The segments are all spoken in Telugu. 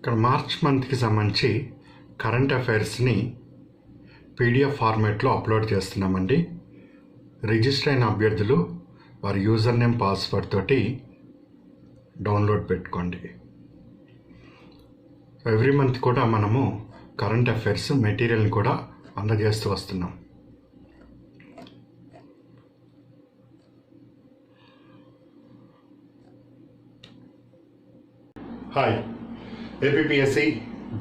ఇక్కడ మార్చ్ మంత్కి సంబంధించి కరెంట్ అఫైర్స్ని పీడిఎఫ్ ఫార్మేట్లో అప్లోడ్ చేస్తున్నామండి. రిజిస్టర్ అయిన అభ్యర్థులు వారి యూజర్ నేమ్ పాస్వర్డ్ తోటి డౌన్లోడ్ పెట్టుకోండి. ఎవ్రీ మంత్ కూడా మనము కరెంట్ అఫైర్స్ మెటీరియల్ని కూడా అందజేస్తూ వస్తున్నాం. హాయ్, ఏపీపీఎస్సీ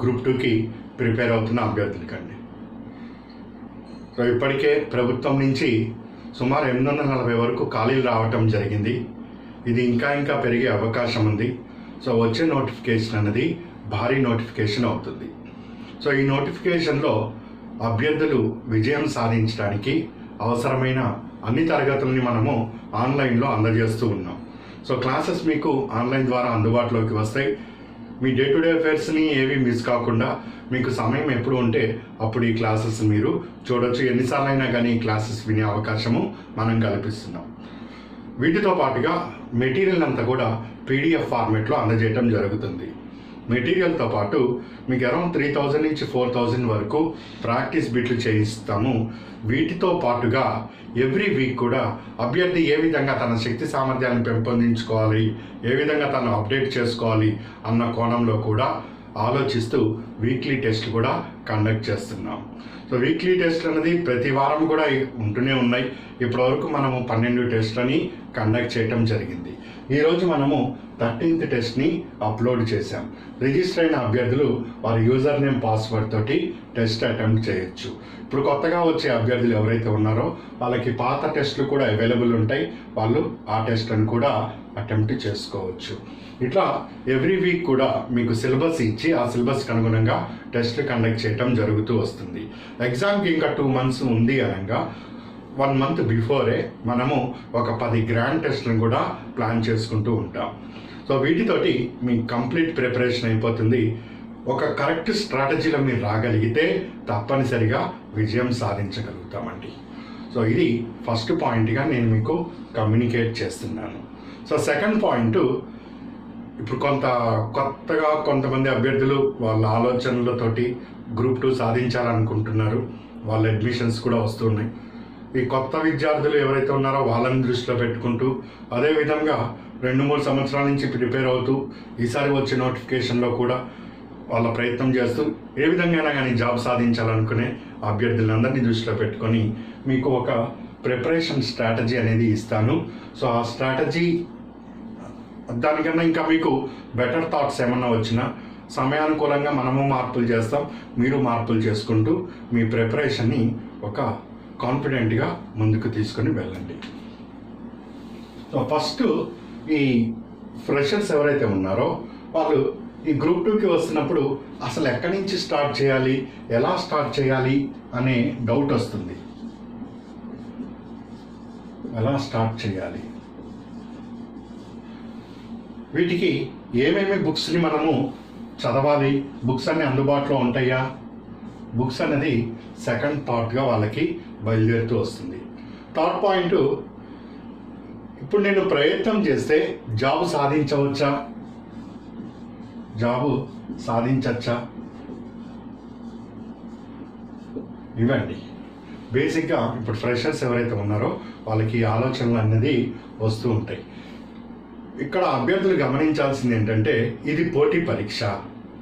గ్రూప్ 2కి ప్రిపేర్ అవుతున్న అభ్యర్థులకండి. సో ఇప్పటికే ప్రభుత్వం నుంచి సుమారు 840 వరకు ఖాళీలు రావటం జరిగింది. ఇది ఇంకా పెరిగే అవకాశం ఉంది. సో వచ్చే నోటిఫికేషన్ అనేది భారీ నోటిఫికేషన్ అవుతుంది. సో ఈ నోటిఫికేషన్లో అభ్యర్థులు విజయం సాధించడానికి అవసరమైన అన్ని తరగతుల్ని మనము ఆన్లైన్లో అందజేస్తూ ఉన్నాం. సో క్లాసెస్ మీకు ఆన్లైన్ ద్వారా అందుబాటులోకి వస్తాయి. మీ డే టు డే అఫైర్స్ని ఏవి మిస్ కాకుండా మీకు సమయం ఎప్పుడు ఉంటే అప్పుడు ఈ క్లాసెస్ మీరు చూడొచ్చు. ఎన్నిసార్లు అయినా కానీ ఈ క్లాసెస్ వినే అవకాశము మనం కల్పిస్తున్నాం. వీటితో పాటుగా మెటీరియల్ అంతా కూడా పీడిఎఫ్ ఫార్మేట్లో అందజేయటం జరుగుతుంది. మెటీరియల్తో పాటు మీకు అరౌండ్ 3000 నుంచి 4000 వరకు ప్రాక్టీస్ బిట్లు చేయిస్తాము. వీటితో పాటుగా ఎవ్రీ వీక్ కూడా అభ్యర్థి ఏ విధంగా తన శక్తి సామర్థ్యాన్ని పెంపొందించుకోవాలి, ఏ విధంగా తను అప్డేట్ చేసుకోవాలి అన్న కోణంలో కూడా ఆలోచిస్తూ వీక్లీ టెస్ట్ కూడా కండక్ట్ చేస్తున్నాం. సో వీక్లీ టెస్ట్ అనేది ప్రతి వారం కూడా ఉంటూనే ఉన్నాయి. ఇప్పటివరకు మనము 12 టెస్ట్లని కండక్ట్ చేయటం జరిగింది. ఈరోజు మనము 13th టెస్ట్ని అప్లోడ్ చేశాం. రిజిస్టర్ అయిన అభ్యర్థులు వారి యూజర్ నేమ్ పాస్వర్డ్ తోటి టెస్ట్ అటెంప్ట్ చేయొచ్చు. ఇప్పుడు కొత్తగా వచ్చే అభ్యర్థులు ఎవరైతే ఉన్నారో వాళ్ళకి పాత టెస్టులు కూడా అవైలబుల్ ఉంటాయి. వాళ్ళు ఆ టెస్ట్లను కూడా అటెంప్ట్ చేసుకోవచ్చు. ఇట్లా ఎవ్రీ వీక్ కూడా మీకు సిలబస్ ఇచ్చి ఆ సిలబస్కి అనుగుణంగా టెస్ట్లు కండక్ట్ చేయటం జరుగుతూ వస్తుంది. ఎగ్జామ్కి ఇంకా 2 months ఉంది అనగా 1 month బిఫోరే మనము ఒక 10 గ్రాండ్ టెస్ట్లను కూడా ప్లాన్ చేసుకుంటూ ఉంటాం. సో వీటితోటి మీ కంప్లీట్ ప్రిపరేషన్ అయిపోతుంది. ఒక కరెక్ట్ స్ట్రాటజీలో మీరు రాగలిగితే తప్పనిసరిగా విజయం సాధించగలుగుతామండి. సో ఇది ఫస్ట్ పాయింట్గా నేను మీకు కమ్యూనికేట్ చేస్తున్నాను. సో సెకండ్ పాయింట్, ఇప్పుడు కొత్తగా కొంతమంది అభ్యర్థులు వాళ్ళ ఆలోచనలతోటి గ్రూప్ 2 సాధించాలనుకుంటున్నారు. వాళ్ళ అడ్మిషన్స్ కూడా వస్తున్నాయి. ఈ కొత్త విద్యార్థులు ఎవరైతే ఉన్నారో వాళ్ళని దృష్టిలో పెట్టుకుంటూ అదేవిధంగా 2-3 సంవత్సరాల నుంచి ప్రిపేర్ అవుతూ ఈసారి వచ్చే నోటిఫికేషన్లో కూడా వాళ్ళ ప్రయత్నం చేస్తూ ఏ విధంగా కానీ జాబ్ సాధించాలనుకునే అభ్యర్థులందరినీ దృష్టిలో పెట్టుకొని మీకు ఒక ప్రిపరేషన్ స్ట్రాటజీ అనేది ఇస్తాను. సో ఆ స్ట్రాటజీ దానికన్నా ఇంకా మీకు బెటర్ థాట్స్ ఏమన్నా వచ్చినా సమయానుకూలంగా మనము మార్పులు చేస్తాం, మీరు మార్పులు చేసుకుంటూ మీ ప్రిపరేషన్ని ఒక కాన్ఫిడెంట్గా ముందుకు తీసుకొని వెళ్ళండి. సో ఫస్ట్ ఈ ఫ్రెషర్స్ ఎవరైతే ఉన్నారో వాళ్ళు ఈ గ్రూప్ 2కి వస్తున్నప్పుడు అసలు ఎక్కడి నుంచి స్టార్ట్ చేయాలి, ఎలా స్టార్ట్ చేయాలి అనే డౌట్ వస్తుంది. ఎలా స్టార్ట్ చేయాలి, వీటికి ఏమేమి బుక్స్ని మనము చదవాలి, బుక్స్ అన్నీ అందుబాటులో ఉంటాయా, బుక్స్ అనేది సెకండ్ థాట్గా వాళ్ళకి బయలుదేరుతూ వస్తుంది. థర్డ్ పాయింట్, ఇప్పుడు నేను ప్రయత్నం చేస్తే జాబ్ సాధించవచ్చా, జాబు సాధించచ్చా, ఇవ్వండి. బేసిక్గా ఇప్పుడు ఫ్రెషర్స్ ఎవరైతే ఉన్నారో వాళ్ళకి ఆలోచనలు అనేది వస్తూ ఉంటాయి. ఇక్కడ అభ్యర్థులు గమనించాల్సింది ఏంటంటే ఇది పోటీ పరీక్ష,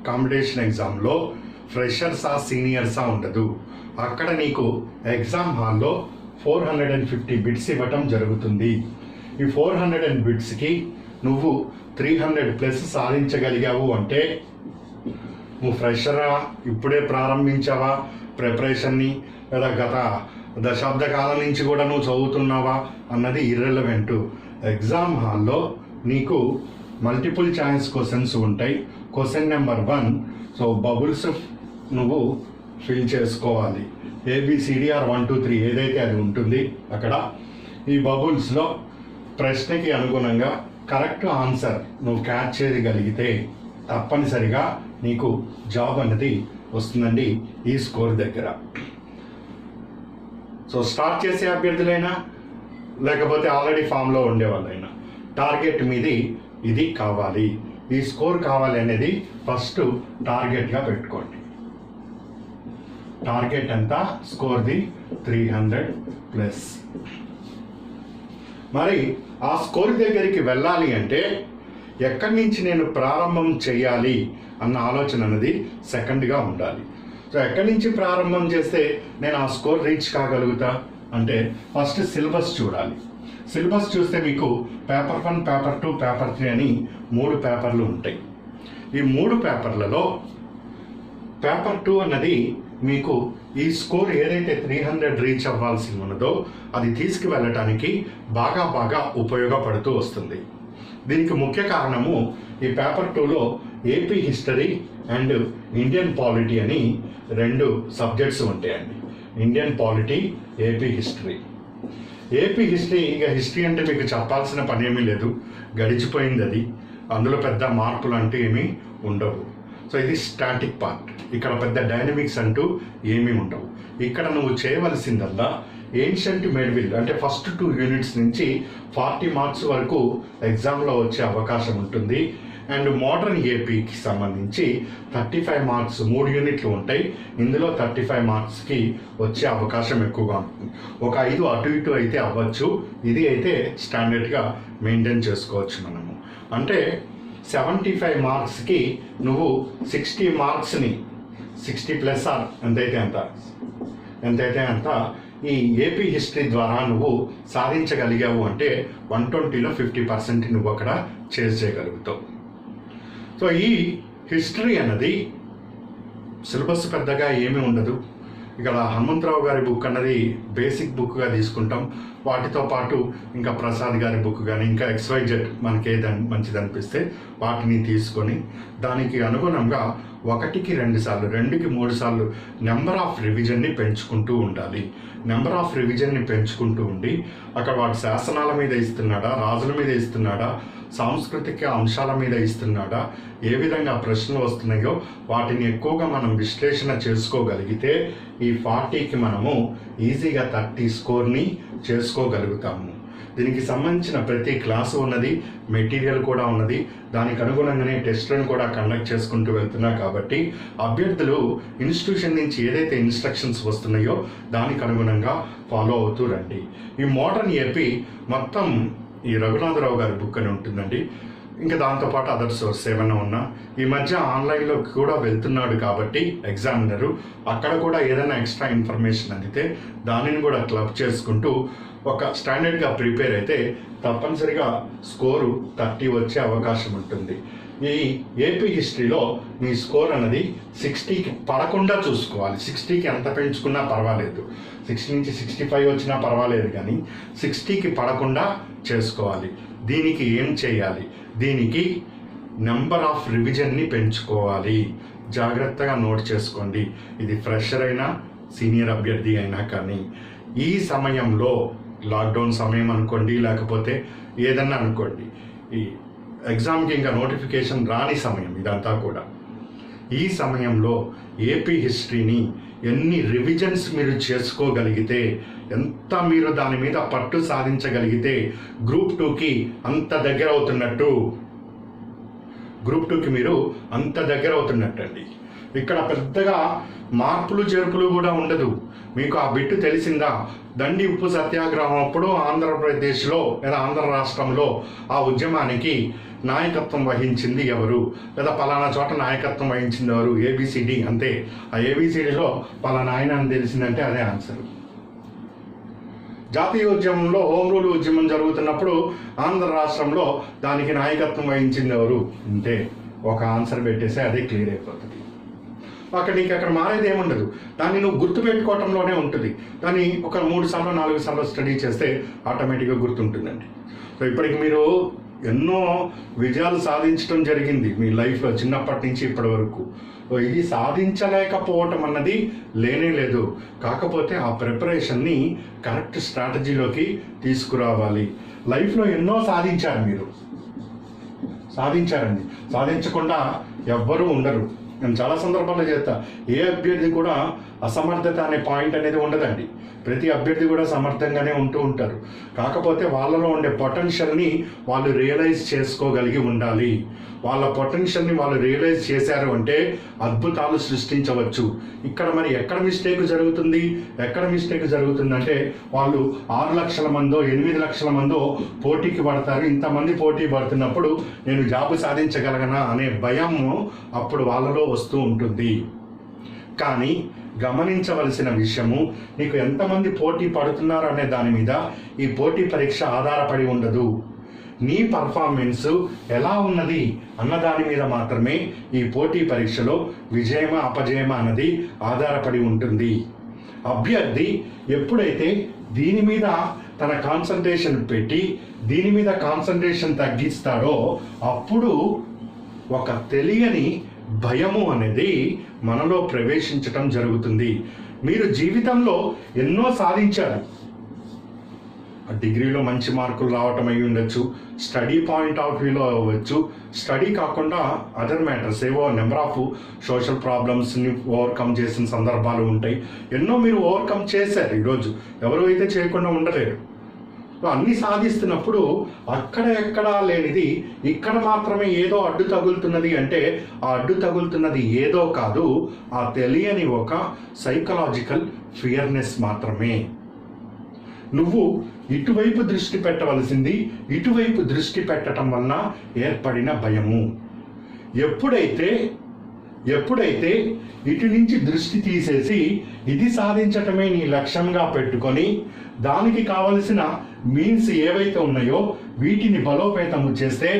కాంపిటీషన్ ఎగ్జామ్లో ఫ్రెషర్సా సీనియర్సా ఉండదు. అక్కడ నీకు ఎగ్జామ్ హాల్లో 450 బిట్స్ ఇవ్వటం జరుగుతుంది. ఈ 400 బిట్స్కి నువ్వు 300+ సాధించగలిగావు అంటే నువ్వు ఫ్రెషరా, ఇప్పుడే ప్రారంభించావా ప్రిపరేషన్ని, లేదా గత దశాబ్ద కాలం నుంచి కూడా నువ్వు చదువుతున్నావా అన్నది ఇర్రెలవెంట్. ఎగ్జామ్ హాల్లో నీకు మల్టిపుల్ ఛాయిస్ క్వశ్చన్స్ ఉంటాయి. క్వశ్చన్ నెంబర్ 1, సో బబుల్స్ నువ్వు ఫిల్ చేసుకోవాలి. ABCDR 1 2 3 ఏదైతే అది ఉంటుంది అక్కడ ఈ బబుల్స్లో ప్రశ్నకి అనుగుణంగా కరెక్ట్ ఆన్సర్ నువ్వు క్యాచ్ చేయగలిగితే తప్పనిసరిగా నీకు జాబ్ అనేది వస్తుందండి ఈ స్కోర్ దగ్గర. సో స్టార్ట్ చేసే అభ్యర్థులైనా లేకపోతే ఆల్రెడీ ఫామ్లో ఉండేవాళ్ళైనా టార్గెట్ మీది ఇది కావాలి. ఈ స్కోర్ కావాలి అనేది ఫస్ట్ టార్గెట్గా పెట్టుకోండి. టార్గెట్ ఎంత? స్కోర్ది 300+. మరి ఆ స్కోర్ దగ్గరికి వెళ్ళాలి అంటే ఎక్కడి నుంచి నేను ప్రారంభం చేయాలి అన్న ఆలోచన అనేది సెకండ్గా ఉండాలి. సో ఎక్కడి నుంచి ప్రారంభం చేస్తే నేను ఆ స్కోర్ రీచ్ కాగలుగుతా అంటే ఫస్ట్ సిలబస్ చూడాలి. సిలబస్ చూస్తే మీకు పేపర్ 1, పేపర్ 2, పేపర్ 3 అని 3 పేపర్లు ఉంటాయి. ఈ 3 పేపర్లలో పేపర్ 2 అన్నది మీకు ఈ స్కోర్ ఏదైతే 300 రీచ్ అవ్వాల్సి ఉన్నదో అది తీసుకువెళ్ళటానికి బాగా ఉపయోగపడుతూ వస్తుంది. దీనికి ముఖ్య కారణము ఈ పేపర్ 2లో AP history and Indian polity అని 2 సబ్జెక్ట్స్ ఉంటాయండి. Indian polity, AP history. AP history, ఇక హిస్టరీ అంటే మీకు చెప్పాల్సిన పని ఏమీ లేదు, గడిచిపోయింది అది. అందులో పెద్ద మార్పులు అంటే ఏమీ ఉండవు. సో ఇది స్టాటిక్ పార్ట్. ఇక్కడ పెద్ద డైనమిక్స్ అంటూ ఏమీ ఉండవు. ఇక్కడ నువ్వు చేయవలసిందల్లా ఏన్షియంట్ మెడివిల్ అంటే ఫస్ట్ 2 యూనిట్స్ నుంచి 40 మార్క్స్ వరకు ఎగ్జామ్లో వచ్చే అవకాశం ఉంటుంది. అండ్ మోడర్న్ ఏపీకి సంబంధించి 35 మార్క్స్ 3 యూనిట్లు ఉంటాయి. ఇందులో 35 మార్క్స్కి వచ్చే అవకాశం ఎక్కువగా ఉంటుంది. ఒక 5 అటు ఇటు అయితే అవ్వచ్చు. ఇది అయితే స్టాండర్డ్గా మెయింటైన్ చేసుకోవచ్చు మనము. అంటే 75 మార్క్స్కి నువ్వు 60 మార్క్స్ని 60+ ఆర్ ఎంతైతే అంత ఈ ఏపీ హిస్టరీ ద్వారా నువ్వు సాధించగలిగావు అంటే 120లో 50% నువ్వు అక్కడ చేయగలుగుతావు. సో ఈ హిస్టరీ అన్నది సిలబస్ పెద్దగా ఏమీ ఉండదు. ఇక్కడ హనుమంతరావు గారి బుక్ అన్నది బేసిక్ బుక్గా తీసుకుంటాం. వాటితో పాటు ఇంకా ప్రసాద్ గారి బుక్ కానీ ఇంకా XYZ మనకి ఏదని మంచిది అనిపిస్తే వాటిని తీసుకొని దానికి అనుగుణంగా 1కి 2 సార్లు 2కి 3 సార్లు నెంబర్ ఆఫ్ రివిజన్ని పెంచుకుంటూ ఉండాలి. నెంబర్ ఆఫ్ రివిజన్ని పెంచుకుంటూ ఉండి అక్కడ వాటి శాసనాల మీద ఇస్తున్నాడా, రాజుల మీద ఇస్తున్నాడా, సాంస్కృతిక అంశాల మీద ఇస్తున్నాడా, ఏ విధంగా ప్రశ్నలు వస్తున్నాయో వాటిని ఎక్కువగా మనం విశ్లేషణ చేసుకోగలిగితే ఈ 40కి మనము ఈజీగా 30 స్కోర్ని చేసుకోగలుగుతాము. దీనికి సంబంధించిన ప్రతి క్లాసు ఉన్నది, మెటీరియల్ కూడా ఉన్నది. దానికి అనుగుణంగానే టెస్ట్లను కూడా కండక్ట్ చేసుకుంటూ వెళ్తున్నా కాబట్టి అభ్యర్థులు ఇన్స్టిట్యూషన్ నుంచి ఏదైతే ఇన్స్ట్రక్షన్స్ వస్తున్నాయో దానికి అనుగుణంగా ఫాలో అవుతూ రండి. ఈ మోడర్న్ ఏపీ మొత్తం ఈ రఘునాథరావు గారి బుక్ అని ఉంటుందండి. ఇంకా దాంతోపాటు అదర్ సోర్స్ ఏమైనా ఉన్నా ఈ మధ్య ఆన్లైన్లో కూడా వెళ్తున్నాడు కాబట్టి ఎగ్జామినరు అక్కడ కూడా ఏదైనా ఎక్స్ట్రా ఇన్ఫర్మేషన్ అందితే దానిని కూడా క్లబ్ చేసుకుంటూ ఒక స్టాండర్డ్గా ప్రిపేర్ అయితే తప్పనిసరిగా స్కోరు 30 వచ్చే అవకాశం ఉంటుంది. ఈ ఏపీ హిస్టరీలో మీ స్కోర్ అన్నది 60కి పడకుండా చూసుకోవాలి. 60కి ఎంత పెంచుకున్నా పర్వాలేదు, 60 నుంచి 65 వచ్చినా పర్వాలేదు, కానీ 60కి పడకుండా చేసుకోవాలి. దీనికి ఏం చేయాలి? దీనికి నెంబర్ ఆఫ్ రివిజన్ని పెంచుకోవాలి. జాగ్రత్తగా నోట్ చేసుకోండి. ఇది ఫ్రెషర్ అయినా సీనియర్ అభ్యర్థి అయినా కానీ ఈ సమయంలో లాక్డౌన్ సమయం అనుకోండి, లేకపోతే ఏదన్నా అనుకోండి, ఈ ఎగ్జామ్కి ఇంకా నోటిఫికేషన్ రాని సమయం ఇదంతా కూడా. ఈ సమయంలో ఏపీ హిస్టరీని ఎన్ని రివిజన్స్ మీరు చేసుకోగలిగితే, ఎంత మీరు దాని మీద పట్టు సాధించగలిగితే గ్రూప్ 2కి అంత దగ్గర అవుతున్నట్టు. గ్రూప్ 2కి మీరు అంత దగ్గర అవుతున్నట్టండి. ఇక్కడ పెద్దగా మార్పులు చేర్పులు కూడా ఉండదు. మీకు ఆ బిట్టు తెలిసిందా? దండి ఉప్పు సత్యాగ్రహం అప్పుడు ఆంధ్రప్రదేశ్లో లేదా ఆంధ్ర రాష్ట్రంలో ఆ ఉద్యమానికి నాయకత్వం వహించింది ఎవరు, లేదా పలానా చోట నాయకత్వం వహించింది ఎవరు, ABCD అంతే. ఆ ABCDలో పలానా ఆయన అని తెలిసిందంటే అదే ఆన్సర్. జాతీయ ఉద్యమంలో హోమ్ రూల్ ఉద్యమం జరుగుతున్నప్పుడు ఆంధ్ర రాష్ట్రంలో దానికి నాయకత్వం వహించింది ఎవరు అంటే ఒక ఆన్సర్ పెట్టేస్తే అదే క్లియర్ అయిపోతుంది. అక్కడ మారేది ఏముండదు. దాన్ని నువ్వు గుర్తుపెట్టుకోవటంలోనే ఉంటుంది. దాన్ని ఒక 3 సార్లు 4 సార్లు స్టడీ చేస్తే ఆటోమేటిక్గా గుర్తుంటుందండి. సో ఇప్పటికి మీరు ఎన్నో విజయాలు సాధించడం జరిగింది మీ లైఫ్లో చిన్నప్పటి నుంచి ఇప్పటి వరకు. ఇది సాధించలేకపోవటం అన్నది లేనే లేదు. కాకపోతే ఆ ప్రిపరేషన్ని కరెక్ట్ స్ట్రాటజీలోకి తీసుకురావాలి. లైఫ్లో ఎన్నో సాధించారు మీరు, సాధించారండి. సాధించకుండా ఎవ్వరూ ఉండరు. నేను చాలా సందర్భాల్లో చేస్తా. ఏ అభ్యర్థి కూడా అసమర్థత అనే పాయింట్ అనేది ఉండదండి. ప్రతి అభ్యర్థి కూడా సమర్థంగానే ఉంటూ ఉంటారు. కాకపోతే వాళ్ళలో ఉండే పొటెన్షియల్ని వాళ్ళు రియలైజ్ చేసుకోగలిగి ఉండాలి. వాళ్ళ పొటెన్షియల్ని వాళ్ళు రియలైజ్ చేశారు అంటే అద్భుతాలు సృష్టించవచ్చు. ఇక్కడ మరి ఎక్కడ మిస్టేక్ జరుగుతుంది? అంటే వాళ్ళు 6 లక్షల మందో 8 లక్షల మందో పోటీకి పడతారు. ఇంతమంది పోటీ పడుతున్నప్పుడు నేను జాబ్ సాధించగలగనా అనే భయం అప్పుడు వాళ్ళలో వస్తూ ఉంటుంది. కానీ గమనించవలసిన విషయము, నీకు ఎంతమంది పోటీ పడుతున్నారు అనే దాని మీద ఈ పోటీ పరీక్ష ఆధారపడి ఉండదు. నీ పర్ఫార్మెన్స్ ఎలా ఉన్నది అన్న దాని మీద మాత్రమే ఈ పోటీ పరీక్షలో విజయమా అపజయమా అన్నది ఆధారపడి ఉంటుంది. అభ్యర్థి ఎప్పుడైతే దీని మీద తన కాన్సన్ట్రేషన్ పెట్టి దీని మీద కాన్సన్ట్రేషన్ తగ్గిస్తాడో అప్పుడు ఒక తెలియని భయము అనేది మనలో ప్రవేశించటం జరుగుతుంది. మీరు జీవితంలో ఎన్నో సాధించారు. డిగ్రీలో మంచి మార్కులు రావటం అయి ఉండొచ్చు, స్టడీ పాయింట్ ఆఫ్ వ్యూలో అవ్వచ్చు, స్టడీ కాకుండా అదర్ మ్యాటర్స్ ఏవో నెంబర్ ఆఫ్ సోషల్ ప్రాబ్లమ్స్ని ఓవర్కమ్ చేసిన సందర్భాలు ఉంటాయి. ఎన్నో మీరు ఓవర్కమ్ చేశారు. ఈరోజు ఎవరు అయితే చేయకుండా ఉండలేరు. అన్నీ సాధిస్తున్నప్పుడు అక్కడ ఎక్కడా లేనిది ఇక్కడ మాత్రమే ఏదో అడ్డు తగులుతున్నది అంటే ఆ అడ్డు తగులుతున్నది ఏదో కాదు, ఆ తెలియని ఒక సైకలాజికల్ ఫియర్నెస్ మాత్రమే. నువ్వు ఇటువైపు దృష్టి పెట్టవలసింది ఇటువైపు దృష్టి పెట్టడం వలన ఏర్పడిన భయము. ఎప్పుడైతే ఇటు నుంచి దృష్టి తీసేసి ఇది సాధించటమే నీ లక్ష్యంగా పెట్టుకొని దానికి కావలసిన మీన్స్ ఏవైతే ఉన్నాయో వీటిని బలోపేతము చేస్తే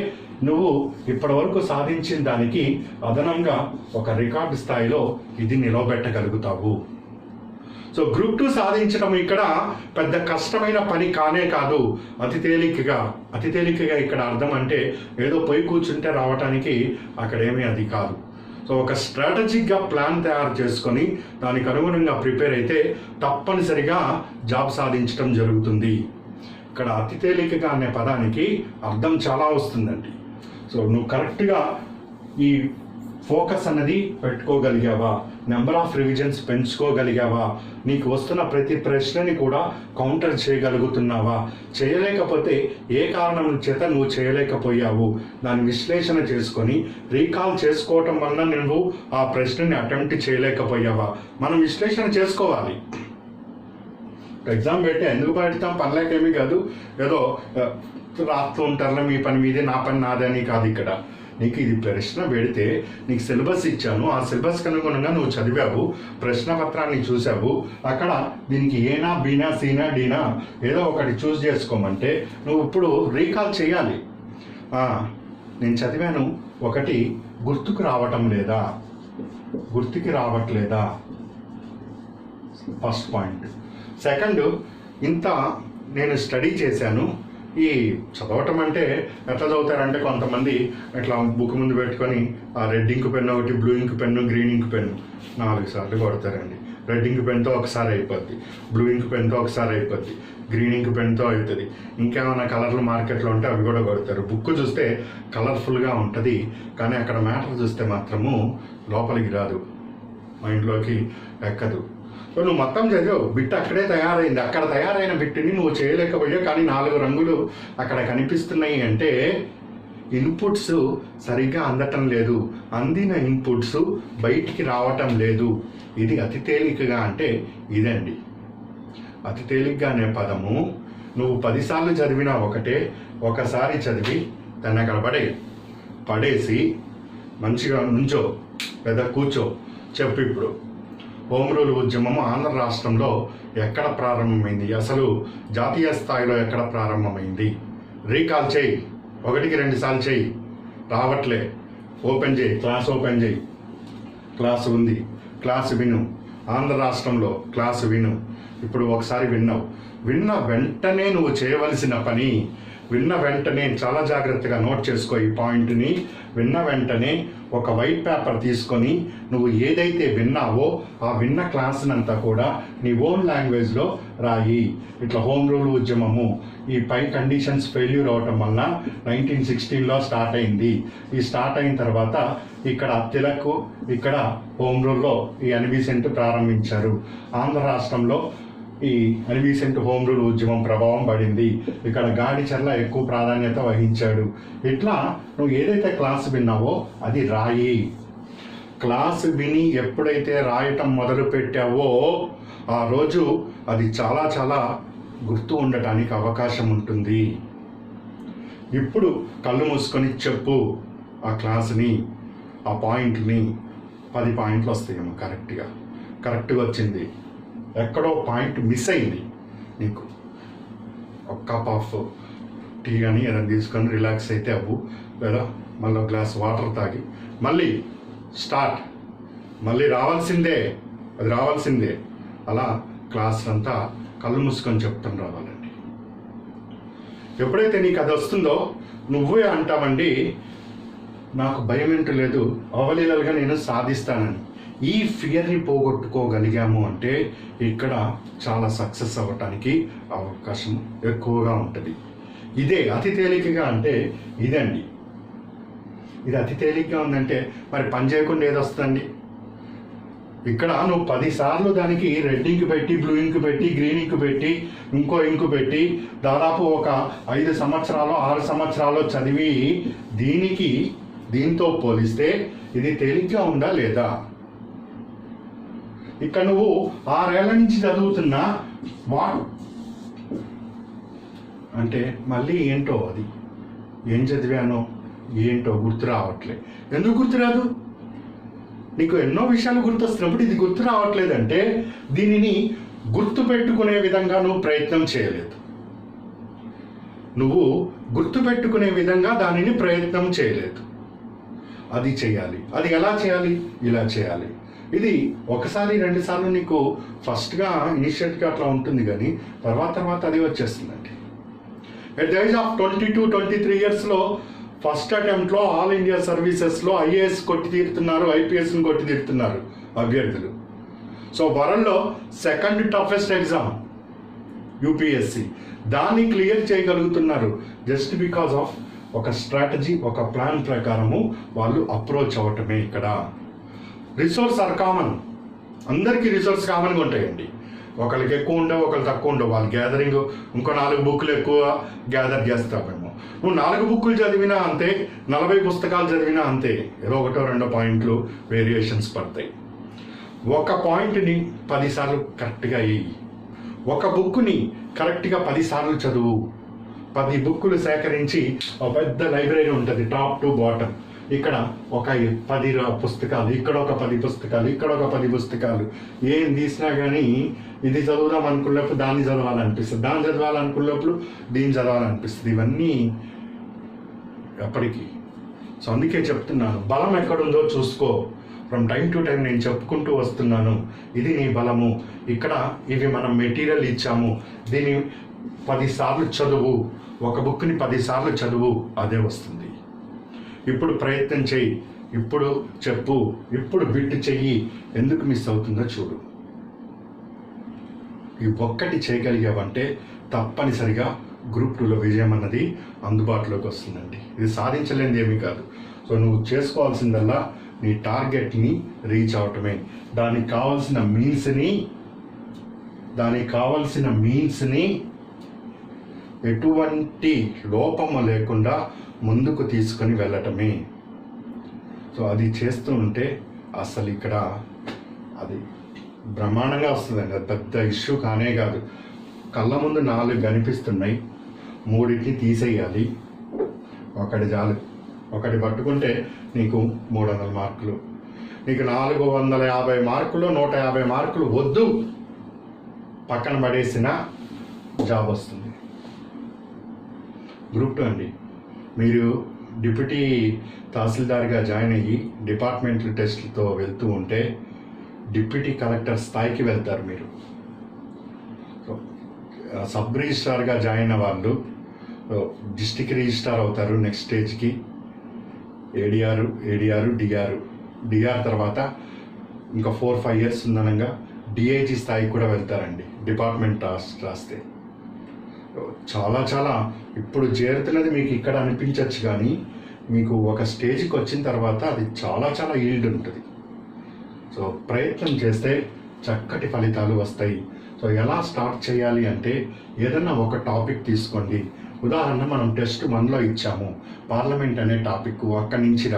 నువ్వు ఇప్పటివరకు సాధించిన దానికి అదనంగా ఒక రికార్డు స్థాయిలో ఇది నిలవబెట్టగలుగుతావు. సో గ్రూప్ 2 సాధించడం ఇక్కడ పెద్ద కష్టమైన పని కానే కాదు. అతి తేలికగా ఇక్కడ అర్థం అంటే ఏదో పోయి కూర్చుంటే రావటానికి అక్కడేమీ అది కాదు. సో ఒక స్ట్రాటజిక్గా ప్లాన్ తయారు చేసుకొని దానికి అనుగుణంగా ప్రిపేర్ అయితే తప్పనిసరిగా జాబ్ సాధించడం జరుగుతుంది. ఇక్కడ అతి తేలికగా అనే పదానికి అర్థం చాలా వస్తుందండి. సో నువ్వు కరెక్ట్గా ఈ ఫోకస్ అన్నది పెట్టుకోగలిగావా, నెంబర్ ఆఫ్ రివిజన్స్ పెంచుకోగలిగావా, నీకు వస్తున్న ప్రతి ప్రశ్నని కూడా కౌంటర్ చేయగలుగుతున్నావా, చేయలేకపోతే ఏ కారణం చేత నువ్వు చేయలేకపోయావు, దాని విశ్లేషణ చేసుకొని రీకాల్ చేసుకోవటం వలన నువ్వు ఆ ప్రశ్నని అటెంప్ట్ చేయలేకపోయావా, మనం విశ్లేషణ చేసుకోవాలి. ఎగ్జామ్ పెట్టి ఎందుకు పెడతాం? పనిలేకేమీ కాదు, ఏదో రాస్తూ ఉంటారులే, మీ పని మీదే నా పని నాదే అని కాదు. ఇక్కడ నీకు ఇది ప్రశ్న పెడితే నీకు సిలబస్ ఇచ్చాను, ఆ సిలబస్కి అనుగుణంగా నువ్వు చదివావు, ప్రశ్న పత్రాన్ని చూసావు, అక్కడ దీనికి ఏనా బీనా సీనా డీనా ఏదో ఒకటి చూస్ చేసుకోమంటే నువ్వు ఇప్పుడు రీకాల్ చేయాలి. నేను చదివాను, ఒకటి గుర్తుకు రావట్లేదా ఫస్ట్ పాయింట్. సెకండ్, ఇంత నేను స్టడీ చేశాను. ఈ చదవటం అంటే ఎట్లా చదువుతారంటే కొంతమంది ఇట్లా బుక్ ముందు పెట్టుకొని ఆ రెడ్ ఇంక్ పెన్ను ఒకటి, blue ink pen, green ink pen 4 సార్లు కొడతారండి. రెడ్ ఇంక్ పెన్తో ఒకసారి అయిపోద్ది, బ్లూ ఇంక్ పెన్తో ఒకసారి అయిపోద్ది, గ్రీన్ ఇంక్ పెన్తో అవుతుంది. ఇంకేమైనా కలర్లు మార్కెట్లో ఉంటే అవి కూడా కొడతారు. బుక్ చూస్తే కలర్ఫుల్గా ఉంటుంది, కానీ అక్కడ మ్యాటర్ చూస్తే మాత్రము లోపలికి రాదు, మైండ్లోకి ఎక్కదు. సో నువ్వు మొత్తం చదివావు, బిట్ అక్కడే తయారైంది. అక్కడ తయారైన బిట్టుని నువ్వు చేయలేకపోయావు, కానీ 4 రంగులు అక్కడ కనిపిస్తున్నాయి అంటే ఇన్పుట్స్ సరిగ్గా అందటం లేదు, అందిన ఇన్పుట్స్ బయటికి రావటం లేదు. ఇది అతి తేలికగా అంటే ఇదండి. అతి తేలికగా అనే పదము నువ్వు 10 సార్లు చదివినా ఒకటే, ఒకసారి చదివి దాన్ని అక్కడ పడేసి మంచిగా నుంచో లేదా కూర్చో. చెప్పు, ఇప్పుడు హోమ్ రూల్ ఉద్యమం ఆంధ్ర రాష్ట్రంలో ఎక్కడ ప్రారంభమైంది, అసలు జాతీయ స్థాయిలో ఎక్కడ ప్రారంభమైంది? రీకాల్ చేయి, 1-2 సార్లు చేయి, రావట్లే, ఓపెన్ చేయి, క్లాస్ ఓపెన్ చేయి, క్లాస్ ఉంది, క్లాస్ విను. ఆంధ్ర రాష్ట్రంలో క్లాస్ విను. ఇప్పుడు ఒకసారి విన్న వెంటనే నువ్వు చేయవలసిన పని విన్న వెంటనే చాలా జాగ్రత్తగా నోట్ చేసుకో ఈ పాయింట్ని. విన్న వెంటనే ఒక వైట్ పేపర్ తీసుకొని నువ్వు ఏదైతే విన్నావో ఆ విన్న క్లాస్నంతా కూడా నీ ఓన్ లాంగ్వేజ్లో రాయి. ఇట్లా హోమ్ రూల్ ఉద్యమము ఈ పై కండిషన్స్ ఫెయిల్యూర్ అవటం వల్ల 1916లో స్టార్ట్ అయింది. ఈ స్టార్ట్ అయిన తర్వాత ఇక్కడ తిలక్, ఇక్కడ హోమ్ రూల్లో ఈ అన్బీసెంట్ ప్రారంభించారు. ఆంధ్ర రాష్ట్రంలో ఈ అన్బీసెంట్ హోమ్ రూల్ ఉద్యమం ప్రభావం పడింది. ఇక్కడ గాడిచర్ల ఎక్కువ ప్రాధాన్యత వహించాడు. ఇట్లా నువ్వు ఏదైతే క్లాస్ విన్నావో అది రాయి. క్లాస్ విని ఎప్పుడైతే రాయటం మొదలు పెట్టావో ఆ రోజు అది చాలా చాలా గుర్తు ఉండటానికి అవకాశం ఉంటుంది. ఇప్పుడు కళ్ళు మూసుకొని చెప్పు ఆ క్లాస్ని, ఆ పాయింట్ని. 10 పాయింట్లు వస్తాయేమో కరెక్ట్గా వచ్చింది. ఎక్కడో పాయింట్ మిస్ అయింది నీకు. ఒక కప్ ఆఫ్ టీ కానీ ఏదైనా తీసుకొని రిలాక్స్ అయితే అవ్వు, లేదా మళ్ళీ ఒక గ్లాస్ వాటర్ తాగి మళ్ళీ స్టార్ట్. మళ్ళీ రావాల్సిందే. అలా క్లాస్ అంతా కళ్ళు మూసుకొని చెప్తాను రావాలండి. ఎప్పుడైతే నీకు అది వస్తుందో నువ్వే అంటావండి, నాకు భయం ఏంటో లేదు, అవలీలలుగా నేను సాధిస్తానని. ఈ ఫియర్ని పోగొట్టుకోగలిగాము అంటే ఇక్కడ చాలా సక్సెస్ అవ్వటానికి అవకాశం ఎక్కువగా ఉంటుంది. ఇదే అతి తేలికగా అంటే ఇదండి. ఇది అతి తేలికగా ఉందంటే మరి పని చేయకుండా ఏది వస్తుందండి? ఇక్కడ నువ్వు 10 సార్లు దానికి రెడ్ ఇంక్ పెట్టి, బ్లూ ఇంక్ పెట్టి, గ్రీన్ ఇంక్ పెట్టి, ఇంకో ఇంకు పెట్టి దాదాపు ఒక 5 సంవత్సరాలు 6 సంవత్సరాలు చదివి దీంతో పోలిస్తే ఇది తేలిగ్గా ఉందా లేదా? ఇక్కడ నువ్వు 6 ఏళ్ల నుంచి చదువుతున్నా అంటే మళ్ళీ ఏంటో అది ఏం చదివానో ఏంటో గుర్తు రావట్లే. ఎందుకు గుర్తురాదు? నీకు ఎన్నో విషయాలు గుర్తొస్తున్నప్పుడు ఇది గుర్తు రావట్లేదంటే దీనిని గుర్తు పెట్టుకునే విధంగా నువ్వు ప్రయత్నం చేయలేదు. నువ్వు గుర్తు పెట్టుకునే విధంగా దానిని ప్రయత్నం చేయలేదు. అది చేయాలి. అది ఎలా చేయాలి? ఇలా చేయాలి. ఇది 1 సారి 2 సార్లు నీకు ఫస్ట్గా ఇనిషియేట్గా అట్లా ఉంటుంది, కానీ తర్వాత అది వచ్చేస్తుందండి. ఎట్ ద ఏజ్ ఆఫ్ 22-23 ఇయర్స్లో ఫస్ట్ అటెంప్ట్లో ఆల్ ఇండియా సర్వీసెస్లో ఐఏఎస్ కొట్టి తీరుతున్నారు, ఐపీఎస్ని కొట్టి తీరుతున్నారు అభ్యర్థులు. సో వరల్డ్లో సెకండ్ టఫెస్ట్ ఎగ్జామ్ యూపీఎస్సి, దాన్ని క్లియర్ చేయగలుగుతున్నారు జస్ట్ బికాజ్ ఆఫ్ ఒక స్ట్రాటజీ, ఒక ప్లాన్ ప్రకారము వాళ్ళు అప్రోచ్ అవ్వటమే. ఇక్కడ రిసోర్స్ ఆర్ కామన్, అందరికీ రిసోర్స్ కామన్గా ఉంటాయండి. ఒకరికి ఎక్కువ ఉండవు, ఒకరికి తక్కువ ఉండవు. వాళ్ళు గ్యాదరింగ్ ఇంకో 4 బుక్కులు ఎక్కువ గ్యాదర్ చేస్తామేమో. నువ్వు 4 బుక్కులు చదివినా అంతే, 40 పుస్తకాలు చదివినా అంతే, ఏదో 1-2 పాయింట్లు వేరియేషన్స్ పడతాయి. ఒక పాయింట్ని 10 సార్లు కరెక్ట్గా వేయి. ఒక బుక్కుని కరెక్ట్గా 10 సార్లు చదువు. 10 బుక్కులు సేకరించి ఒక పెద్ద లైబ్రరీ ఉంటుంది టాప్ టు బాటమ్. ఇక్కడ ఒక 10 పుస్తకాలు, ఇక్కడ ఒక 10 పుస్తకాలు, ఇక్కడ ఒక 10 పుస్తకాలు. ఏం తీసినా కానీ ఇది చదువుదాం అనుకున్నప్పుడు దాన్ని చదవాలనిపిస్తుంది, దాన్ని చదవాలనుకున్నప్పుడు దీన్ని చదవాలనిపిస్తుంది. ఇవన్నీ ఎప్పటికీ. సో అందుకే చెప్తున్నాను, బలం ఎక్కడుందో చూసుకో. ఫ్రమ్ టైం టు టైం నేను చెప్పుకుంటూ వస్తున్నాను, ఇది నీ బలము. ఇక్కడ ఇవి మనం మెటీరియల్ ఇచ్చాము, దీన్ని 10 సార్లు చదువు. ఒక బుక్ని 10 సార్లు చదువు, అదే వస్తుంది. ఇప్పుడు ప్రయత్నం చెయ్యి, ఇప్పుడు చెప్పు, ఇప్పుడు బిట్ చెయ్యి. ఎందుకు మిస్ అవుతుందో చూడు. ఈ ఒక్కటి చేయగలిగావంటే తప్పనిసరిగా గ్రూప్ 2లో విజయం అన్నది అందుబాటులోకి వస్తుందండి. ఇది సాధించలేనిది ఏమీ కాదు. సో నువ్వు చేసుకోవాల్సిందల్లా నీ టార్గెట్ని రీచ్ అవటమే. దానికి కావాల్సిన మీన్స్ని ఎటువంటి లోపము లేకుండా ముందుకు తీసుకొని వెళ్ళటమే. సో అది చేస్తూ ఉంటే అసలు ఇక్కడ అది బ్రహ్మాండంగా వస్తుందండి. అది పెద్ద ఇష్యూ కానే కాదు. కళ్ళ ముందు 4 కనిపిస్తున్నాయి, 3ని తీసేయాలి. ఒకటి చాలు. ఒకటి పట్టుకుంటే నీకు 300 మార్కులు. నీకు 450 మార్కులు, 150 మార్కులు వద్దు, పక్కన పడేసిన జాబ్ వస్తుంది. గ్రూప్ 2 అండి. మీరు డిప్యూటీ తహసీల్దార్గా జాయిన్ అయ్యి డిపార్ట్మెంటల్ టెస్ట్లతో వెళ్తూ ఉంటే డిప్యూటీ కలెక్టర్ స్థాయికి వెళ్తారు మీరు. సబ్ రిజిస్ట్రార్గా జాయిన్ అయ్యే వాళ్ళు డిస్టిక్ రిజిస్ట్రార్ అవుతారు నెక్స్ట్ స్టేజ్కి. ఏడిఆర్ డిఆర్ తర్వాత ఇంకా 4-5 ఇయర్స్ ఉందనగా డిఐజీ స్థాయికి కూడా వెళ్తారండి డిపార్ట్మెంట్ రాస్తే. చాలా ఇప్పుడు చేరుతున్నది మీకు ఇక్కడ అనిపించవచ్చు, కానీ మీకు ఒక స్టేజ్కి వచ్చిన తర్వాత అది చాలా ఈల్డ్ ఉంటుంది. సో ప్రయత్నం చేస్తే చక్కటి ఫలితాలు వస్తాయి. సో ఎలా స్టార్ట్ చేయాలి అంటే ఏదన్నా ఒక టాపిక్ తీసుకోండి. ఉదాహరణ మనం టెస్ట్ 1లో ఇచ్చాము పార్లమెంట్ అనే టాపిక్, అక్కడి నుంచి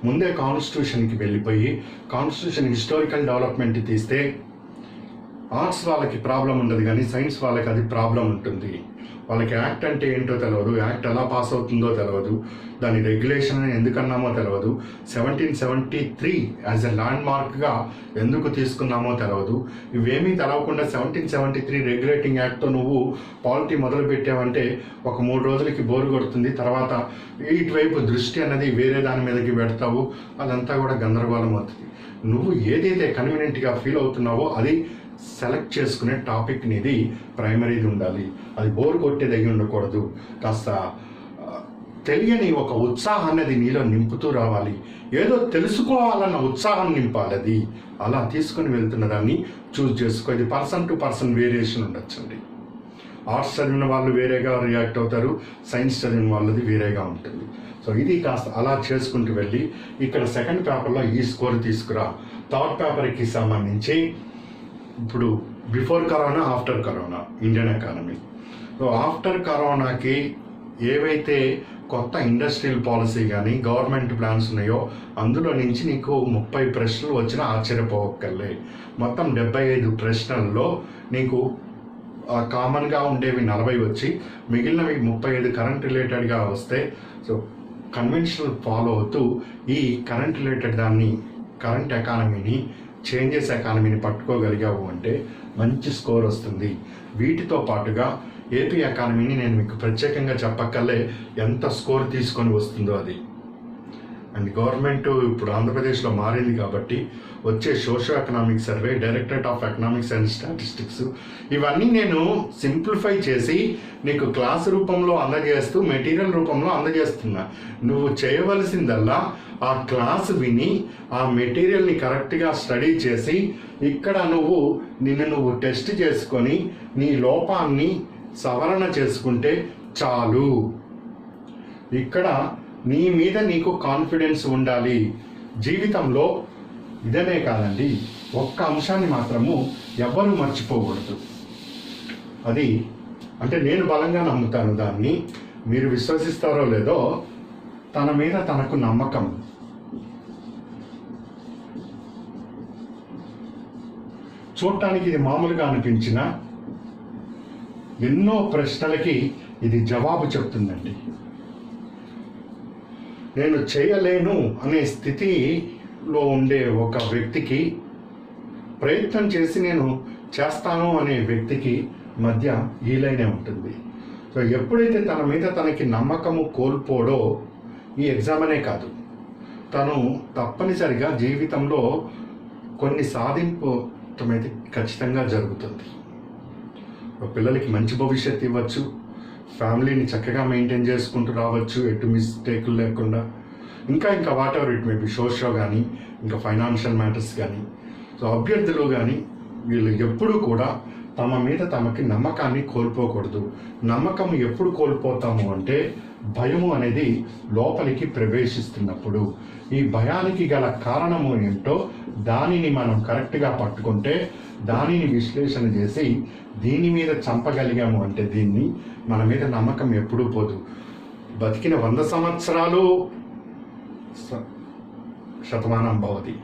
ముందే కాన్స్టిట్యూషన్కి వెళ్ళిపోయి కాన్స్టిట్యూషన్ హిస్టారికల్ డెవలప్మెంట్ తీస్తే ఆర్ట్స్ వాళ్ళకి ప్రాబ్లం ఉండదు, కానీ సైన్స్ వాళ్ళకి అది ప్రాబ్లం ఉంటుంది. వాళ్ళకి యాక్ట్ అంటే ఏంటో తెలియదు, యాక్ట్ ఎలా పాస్ అవుతుందో తెలియదు, దాని రెగ్యులేషన్ ఎందుకన్నామో తెలియదు, 1773 యాజ్ ఎ ల్యాండ్ మార్క్గా ఎందుకు తీసుకున్నామో తెలియదు. ఇవేమీ తెలవకుండా 1773 రెగ్యులేటింగ్ యాక్ట్తో నువ్వు పాలిటీ మొదలు పెట్టావంటే ఒక 3 రోజులకి బోరు కొడుతుంది. తర్వాత ఇటువైపు దృష్టి అనేది వేరే దాని మీదకి పెడతావు, అదంతా కూడా గందరగోళం అవుతుంది. నువ్వు ఏదైతే కన్వీనియంట్గా ఫీల్ అవుతున్నావో అది సెలెక్ట్ చేసుకునే టాపిక్ నీది ప్రైమరీది ఉండాలి. అది బోర్ కొట్టేది అయి ఉండకూడదు. కాస్త తెలియని ఒక ఉత్సాహాన్ని అది నీలో నింపుతూ రావాలి. ఏదో తెలుసుకోవాలన్న ఉత్సాహం నింపాలి. అది అలా తీసుకొని వెళ్తున్న దాన్ని చూస్ చేసుకో. ఇది పర్సన్ టు పర్సన్ వేరియేషన్ ఉండొచ్చండి. ఆర్ట్స్ చదివిన వాళ్ళు వేరేగా రియాక్ట్ అవుతారు, సైన్స్ చదివిన వాళ్ళది వేరేగా ఉంటుంది. సో ఇది కాస్త అలా చేసుకుంటూ వెళ్ళి ఇక్కడ సెకండ్ పేపర్లో ఈ స్కోర్ తీసుకురా. థర్డ్ పేపర్కి సంబంధించి ఇప్పుడు before corona, after corona Indian economy. So after కరోనాకి ఏవైతే కొత్త ఇండస్ట్రియల్ పాలసీ కానీ గవర్నమెంట్ ప్లాన్స్ ఉన్నాయో అందులో నుంచి నీకు 30 ప్రశ్నలు వచ్చినా ఆశ్చర్యపోవక్కర్లే. మొత్తం 75 ప్రశ్నల్లో నీకు కామన్గా ఉండేవి 40 వచ్చి మిగిలినవి 35 కరెంట్ రిలేటెడ్గా వస్తే, సో కన్వెన్షనల్ ఫాలో అవుతూ ఈ కరెంట్ రిలేటెడ్ దాన్ని, కరెంట్ ఎకానమీని, చేంజెస్ ఎకానమీని పట్టుకోగలిగావు అంటే మంచి స్కోర్ వస్తుంది. వీటితో పాటుగా ఏపీ ఎకానమీని నేను మీకు ప్రత్యేకంగా చెప్పక్కర్లే ఎంత స్కోర్ తీసుకొని వస్తుందో అది. అండ్ గవర్నమెంట్ ఇప్పుడు ఆంధ్రప్రదేశ్లో మారింది కాబట్టి వచ్చే socio economic survey, directorate of economics and statistics, ఇవన్నీ నేను సింప్లిఫై చేసి నీకు క్లాస్ రూపంలో అందజేస్తూ మెటీరియల్ రూపంలో అందజేస్తున్నా. నువ్వు చేయవలసిందల్లా ఆ క్లాస్ విని ఆ మెటీరియల్ని కరెక్ట్గా స్టడీ చేసి ఇక్కడ నిన్ను టెస్ట్ చేసుకొని నీ లోపాన్ని సవరణ చేసుకుంటే చాలు. ఇక్కడ నీ మీద నీకు కాన్ఫిడెన్స్ ఉండాలి. జీవితంలో ఇదనే కాదండి, ఒక్క అంశాన్ని మాత్రము ఎవ్వరూ మర్చిపోకూడదు. అది అంటే నేను బలంగా నమ్ముతాను దాన్ని, మీరు విశ్వసిస్తారో లేదో, తన మీద తనకు నమ్మకం. చూడటానికి ఇది మామూలుగా అనిపించిన ఎన్నో ప్రశ్నలకి ఇది జవాబు చెప్తుందండి. నేను చేయలేను అనే స్థితిలో ఉండే ఒక వ్యక్తికి, ప్రయత్నం చేసి నేను చేస్తాను అనే వ్యక్తికి మధ్య ఈ లైనే ఉంటుంది. సో ఎప్పుడైతే తన మీద తనకి నమ్మకము కోల్పోడో ఈ ఎగ్జామ్ అనే కాదు, తను తప్పనిసరిగా జీవితంలో కొన్ని సాధింపు అయితే ఖచ్చితంగా జరుగుతుంది. పిల్లలకి మంచి భవిష్యత్తు ఇవ్వచ్చు, ఫ్యామిలీని చక్కగా మెయింటైన్ చేసుకుంటూ రావచ్చు ఎటు మిస్టేకులు లేకుండా, ఇంకా what ever it may be, social కానీ ఇంకా ఫైనాన్షియల్ మ్యాటర్స్ కానీ. సో అభ్యర్థులు కానీ వీళ్ళు ఎప్పుడూ కూడా తమ మీద తమకి నమ్మకాన్ని కోల్పోకూడదు. నమ్మకం ఎప్పుడు కోల్పోతాము అంటే భయము అనేది లోపలికి ప్రవేశిస్తున్నప్పుడు. ఈ భయానికి గల కారణము ఏంటో దానిని మనం కరెక్ట్గా పట్టుకుంటే, దానిని విశ్లేషణ చేసి దీని మీద చంపగలిగాము అంటే దీన్ని మన మీద నమ్మకం ఎప్పుడూ పోదు. బతికిన 100 సంవత్సరాలు శతమానం భవతి.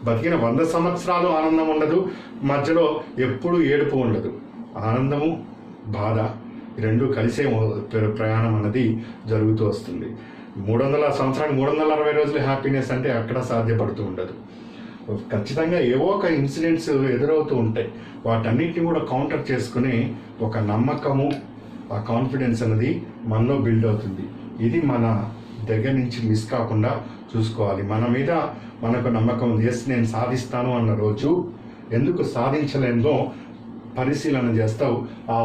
బతికిన 100 సంవత్సరాలు ఆనందం ఉండదు, మధ్యలో ఎప్పుడు ఏడుపు ఉండదు. ఆనందము బాధ రెండు కలిసే ప్రయాణం అన్నది జరుగుతూ వస్తుంది. 300 సంవత్సరానికి 360 రోజులు హ్యాపీనెస్ అంటే అక్కడ సాధ్యపడుతూ ఉండదు. ఖచ్చితంగా ఏవో ఒక ఇన్సిడెంట్స్ ఎదురవుతూ ఉంటాయి. వాటన్నిటిని కూడా కౌంటర్ చేసుకుని ఒక నమ్మకము, ఆ కాన్ఫిడెన్స్ అనేది మనలో బిల్డ్ అవుతుంది. ఇది మన దగ్గర నుంచి మిస్ కాకుండా చూసుకోవాలి. మన మీద మనకు నమ్మకం ఉంది, ఎస్ నేను సాధిస్తాను అన్న రోజు ఎందుకు సాధించలేదో పరిశీలన చేస్తావు, ఆ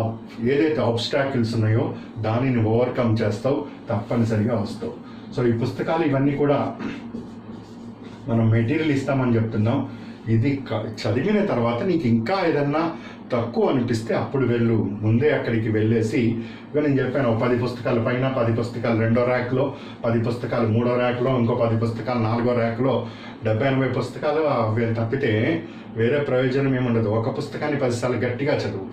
ఏదైతే ఆబ్స్టాకిల్స్ ఉన్నాయో దానిని ఓవర్కమ్ చేస్తావు, తప్పనిసరిగా వస్తావు. సో ఈ పుస్తకాలు ఇవన్నీ కూడా మనం మెటీరియల్ ఇస్తామని చెప్తున్నాం. ఇది చదివిన తర్వాత నీకు ఇంకా ఏదన్నా తక్కువ అనిపిస్తే అప్పుడు వెళ్ళు, ముందే అక్కడికి వెళ్ళేసి ఇక నేను చెప్పాను 10 పుస్తకాలు పైన, 10 పుస్తకాలు 2వ ర్యాక్లో, 10 పుస్తకాలు 3వ ర్యాక్లో, ఇంకో 10 పుస్తకాలు 4వ ర్యాక్లో, 70-80 పుస్తకాలు అవి తప్పితే వేరే ప్రయోజనం ఏముండదు. ఒక పుస్తకాన్ని 10 సార్లు గట్టిగా చదువు,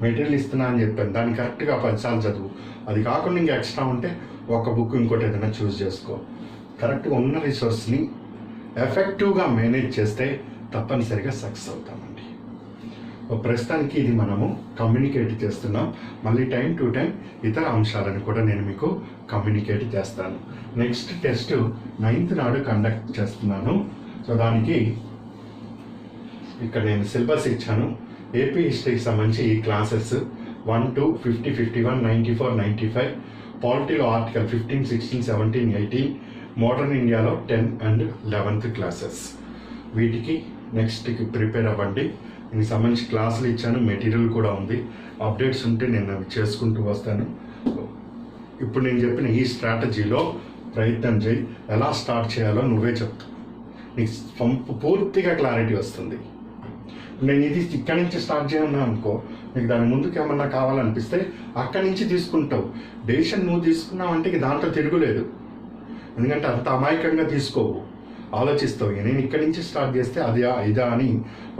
మెటీరియల్ ఇస్తున్నా అని చెప్పాను, దాన్ని కరెక్ట్గా 10 సార్లు చదువు. అది కాకుండా ఇంకా ఎక్స్ట్రా ఉంటే ఒక బుక్ ఇంకోటి ఏదైనా చూస్ చేసుకో. కరెక్ట్గా ఉన్న రిసోర్స్ని ఎఫెక్టివ్గా మేనేజ్ చేస్తే తప్పనిసరిగా సక్సెస్ అవుతామండి. ప్రస్తుతానికి ఇది మనము కమ్యూనికేట్ చేస్తున్నాం. మళ్ళీ టైం టు టైం ఇతర అంశాలను కూడా నేను మీకు కమ్యూనికేట్ చేస్తాను. నెక్స్ట్ టెస్ట్ 9th నాడు కండక్ట్ చేస్తున్నాను. సో దానికి ఇక్కడ నేను సిలబస్ ఇచ్చాను. ఏపీ హిస్టరీకి సంబంధించి ఈ క్లాసెస్ 1, 2, 50, 51, 94, 95, పాలిటీలో ఆర్టికల్ 15, 16, 17, 18, మోడర్న్ ఇండియాలో 10 and 11th క్లాసెస్. వీటికి నెక్స్ట్కి ప్రిపేర్ అవ్వండి. దీనికి సంబంధించి క్లాసులు ఇచ్చాను, మెటీరియల్ కూడా ఉంది. అప్డేట్స్ ఉంటే నేను అవి చేసుకుంటూ వస్తాను. ఇప్పుడు నేను చెప్పిన ఈ స్ట్రాటజీలో ప్రయత్నం చేయి. ఎలా స్టార్ట్ చేయాలో నువ్వే చెప్తావు, నీకు పూర్తిగా క్లారిటీ వస్తుంది. నేను ఇది ఇక్కడి నుంచి స్టార్ట్ చేయమన్నా అనుకో, నీకు దాని ముందుకు ఏమన్నా కావాలనిపిస్తే అక్కడి నుంచి తీసుకుంటావు. డెసిషన్ నువ్వు తీసుకున్నావు అంటే దాంట్లో తిరుగులేదు. ఎందుకంటే అంత అమాయకంగా తీసుకోవు, ఆలోచిస్తావు. నేను ఇక్కడి నుంచి స్టార్ట్ చేస్తే అది ఇదా అని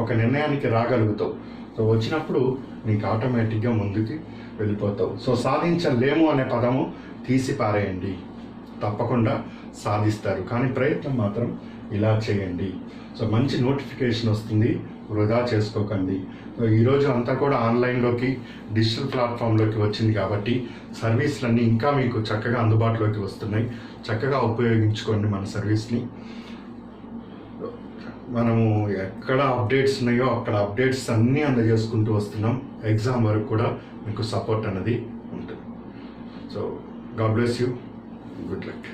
ఒక నిర్ణయానికి రాగలుగుతావు. సో వచ్చినప్పుడు నీకు ఆటోమేటిక్గా ముందుకి వెళ్ళిపోతావు. సో సాధించలేము అనే పదము తీసి పారేయండి, తప్పకుండా సాధిస్తారు. కానీ ప్రయత్నం మాత్రం ఇలా చేయండి. సో మంచి నోటిఫికేషన్ వస్తుంది, వృధా చేసుకోకండి. ఈరోజు అంతా కూడా ఆన్లైన్లోకి, డిజిటల్ ప్లాట్ఫామ్లోకి వచ్చింది కాబట్టి సర్వీసులన్నీ ఇంకా మీకు చక్కగా అందుబాటులోకి వస్తున్నాయి. చక్కగా ఉపయోగించుకోండి మన సర్వీస్ని. మనము ఎక్కడ అప్డేట్స్ ఉన్నాయో అక్కడ అప్డేట్స్ అన్నీ అందజేసుకుంటూ వస్తున్నాం. ఎగ్జామ్ వరకు కూడా మీకు సపోర్ట్ అనేది ఉంటుంది. So God bless you, good luck.